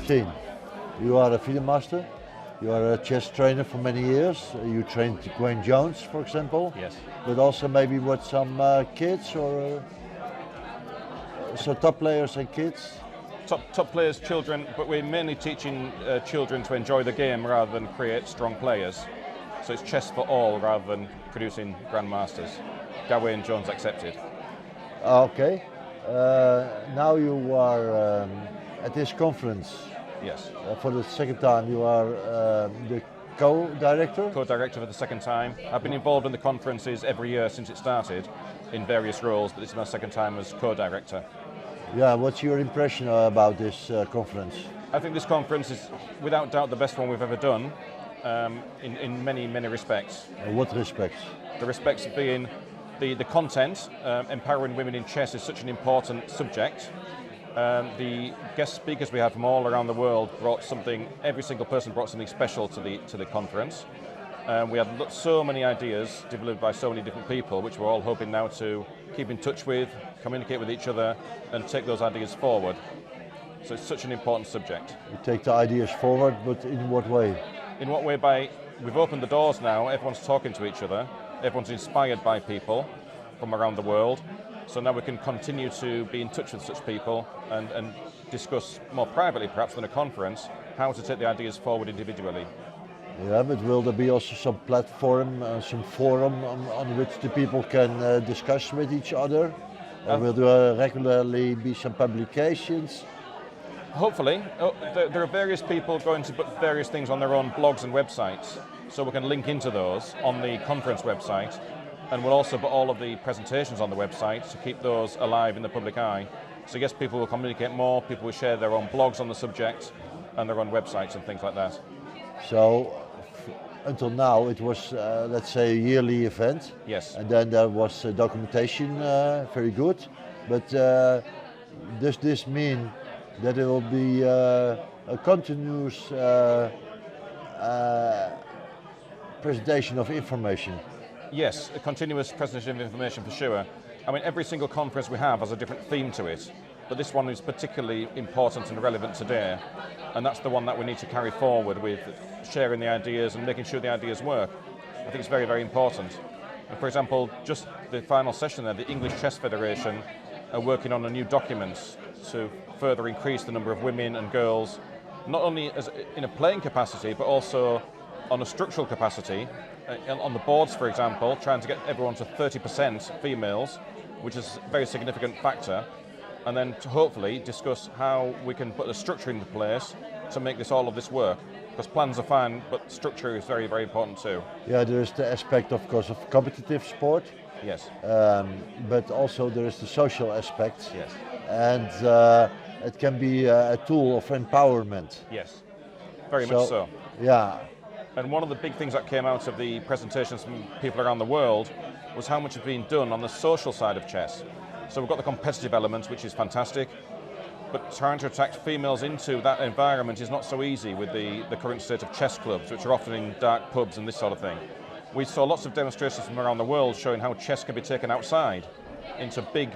Shane, you are a FIDE master, you are a chess trainer for many years, you trained Gwen Jones, for example. Yes. But also maybe with some kids or so top players and kids? Top players, children, but we're mainly teaching children to enjoy the game rather than create strong players. So it's chess for all rather than producing grandmasters. Gawain Jones accepted. Okay. Now you are at this conference. Yes. For the second time you are the co-director? Co-director for the second time. I've been involved in the conferences every year since it started in various roles, but this is my second time as co-director. Yeah, what's your impression about this conference? I think this conference is without doubt the best one we've ever done in many, many respects. What respects? The respects being the content, empowering women in chess is such an important subject. The guest speakers we had from all around the world brought something, every single person brought something special to the conference. We had so many ideas developed by so many different people, which we're all hoping now to keep in touch with, communicate with each other, and take those ideas forward. So it's such an important subject. You take the ideas forward, but in what way? In what way? We've opened the doors now, everyone's talking to each other, everyone's inspired by people from around the world. So now we can continue to be in touch with such people and discuss more privately, perhaps than a conference, how to take the ideas forward individually. Yeah, but will there be also some platform, some forum on which the people can discuss with each other? Or will there regularly be some publications? Hopefully. There are various people going to put various things on their own blogs and websites, so we can link into those on the conference website. And we'll also put all of the presentations on the website to keep those alive in the public eye. So yes, people will communicate more, people will share their own blogs on the subject and their own websites and things like that. So until now it was, let's say, a yearly event. Yes. And then there was documentation, very good. But does this mean that there will be a continuous presentation of information? Yes, a continuous presentation of information for sure. I mean, every single conference we have has a different theme to it, but this one is particularly important and relevant today, and that's the one that we need to carry forward with sharing the ideas and making sure the ideas work. I think it's very, very important. And for example, just the final session there, the English Chess Federation are working on a new document to further increase the number of women and girls, not only as in a playing capacity, but also on a structural capacity. On the boards, for example, trying to get everyone to 30% females, which is a very significant factor, and then to hopefully discuss how we can put a structure into place to make all of this work. Because plans are fine, but structure is very, very important too. Yeah, there is the aspect, of course, of competitive sport. Yes. But also there is the social aspect. Yes. And it can be a tool of empowerment. Yes, very much so. Yeah. And one of the big things that came out of the presentations from people around the world was how much has been done on the social side of chess. So we've got the competitive elements, which is fantastic, but trying to attract females into that environment is not so easy with the current state of chess clubs, which are often in dark pubs and this sort of thing. We saw lots of demonstrations from around the world showing how chess can be taken outside into big,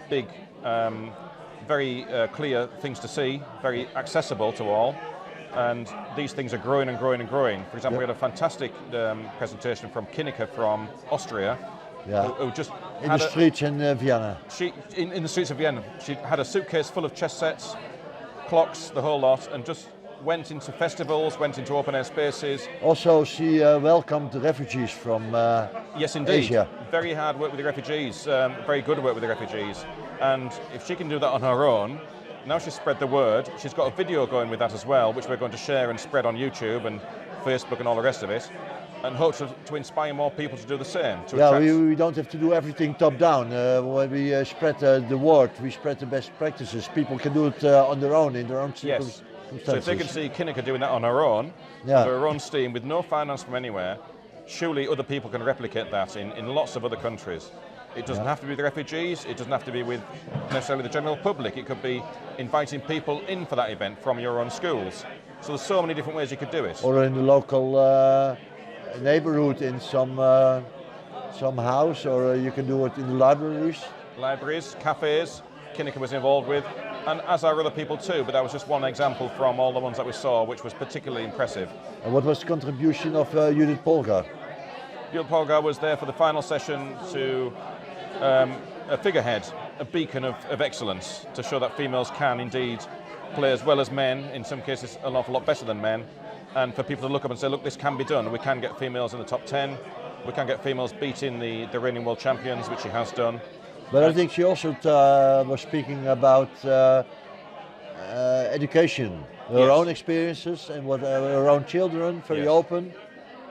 very clear things to see, very accessible to all. And these things are growing and growing and growing. For example, we had a fantastic presentation from Kinneke from Austria, who just in the streets in Vienna. In the streets of Vienna. She had a suitcase full of chess sets, clocks, the whole lot, and just went into festivals, went into open air spaces. Also, she welcomed the refugees from yes, indeed. Asia. Very hard work with the refugees, very good work with the refugees. And if she can do that on her own, now she's spread the word. She's got a video going with that as well, which we're going to share and spread on YouTube and Facebook and all the rest of it, and hope to inspire more people to do the same. We don't have to do everything top down. When we spread the word, we spread the best practices. People can do it on their own, in their own circumstances. Yes. So if they can see Kinneke doing that on her own, with her own steam, with no finance from anywhere, surely other people can replicate that in lots of other countries. It doesn't have to be the refugees, it doesn't have to be with necessarily the general public, it could be inviting people in for that event from your own schools. So there's so many different ways you could do it. Or in the local neighborhood in some house, or you can do it in the libraries. Libraries, cafes, Kinnick was involved with, and as are other people too, but that was just one example from all the ones that we saw, which was particularly impressive. And what was the contribution of Judith Polgar? Judith Polgar was there for the final session to a figurehead, a beacon of excellence, to show that females can indeed play as well as men, in some cases an awful lot better than men, and for people to look up and say, look, this can be done. We can get females in the top 10, we can get females beating the reigning world champions, which she has done. But I think she also was speaking about education, her own experiences and what her own children, very open.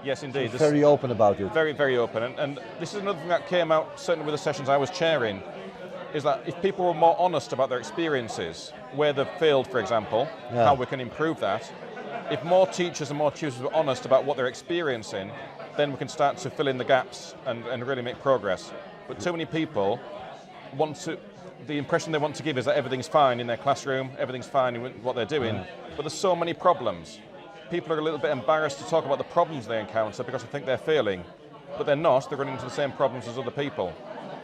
Yes, indeed. Very open about it. Very, very open. And this is another thing that came out, certainly with the sessions I was chairing, is that if people were more honest about their experiences, where they've failed, for example, how we can improve that, if more teachers and more tutors were honest about what they're experiencing, then we can start to fill in the gaps and really make progress. But too many people the impression they want to give is that everything's fine in their classroom, everything's fine in what they're doing, but there's so many problems. People are a little bit embarrassed to talk about the problems they encounter because they think they're failing, but they're not, they're running into the same problems as other people.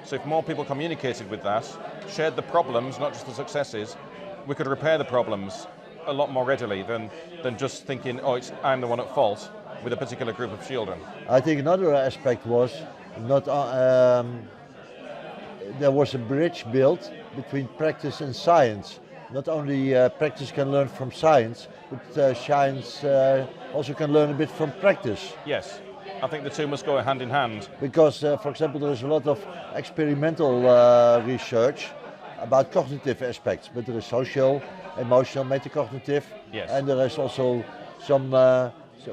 So if more people communicated with that, shared the problems, not just the successes, we could repair the problems a lot more readily than just thinking, oh, I'm the one at fault with a particular group of children. I think another aspect was there was a bridge built between practice and science. Not only practice can learn from science, but science also can learn a bit from practice. Yes, I think the two must go hand in hand. Because, for example, there is a lot of experimental research about cognitive aspects, but there is social, emotional, metacognitive, and there is also some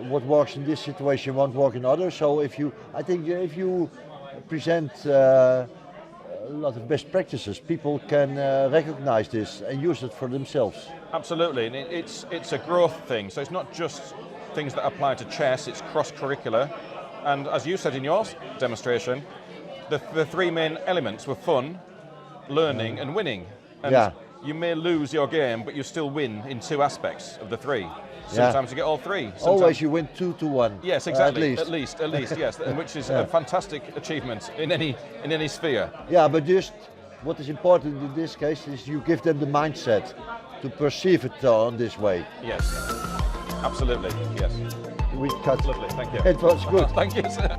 what works in this situation won't work in others. So I think if you present a lot of best practices, people can recognize this and use it for themselves. Absolutely, and it's a growth thing. So it's not just things that apply to chess; it's cross-curricular. And as you said in your demonstration, the three main elements were fun, learning, and winning. And you may lose your game, but you still win in two aspects of the three. Sometimes you get all three. Sometimes always you win 2-1. Yes, exactly. At least, yes, which is a fantastic achievement in any sphere. Yeah, but just what is important in this case is you give them the mindset to perceive it on this way. Yes, absolutely. Yes. We cut. Lovely. Thank you. It was good. Thank you, sir.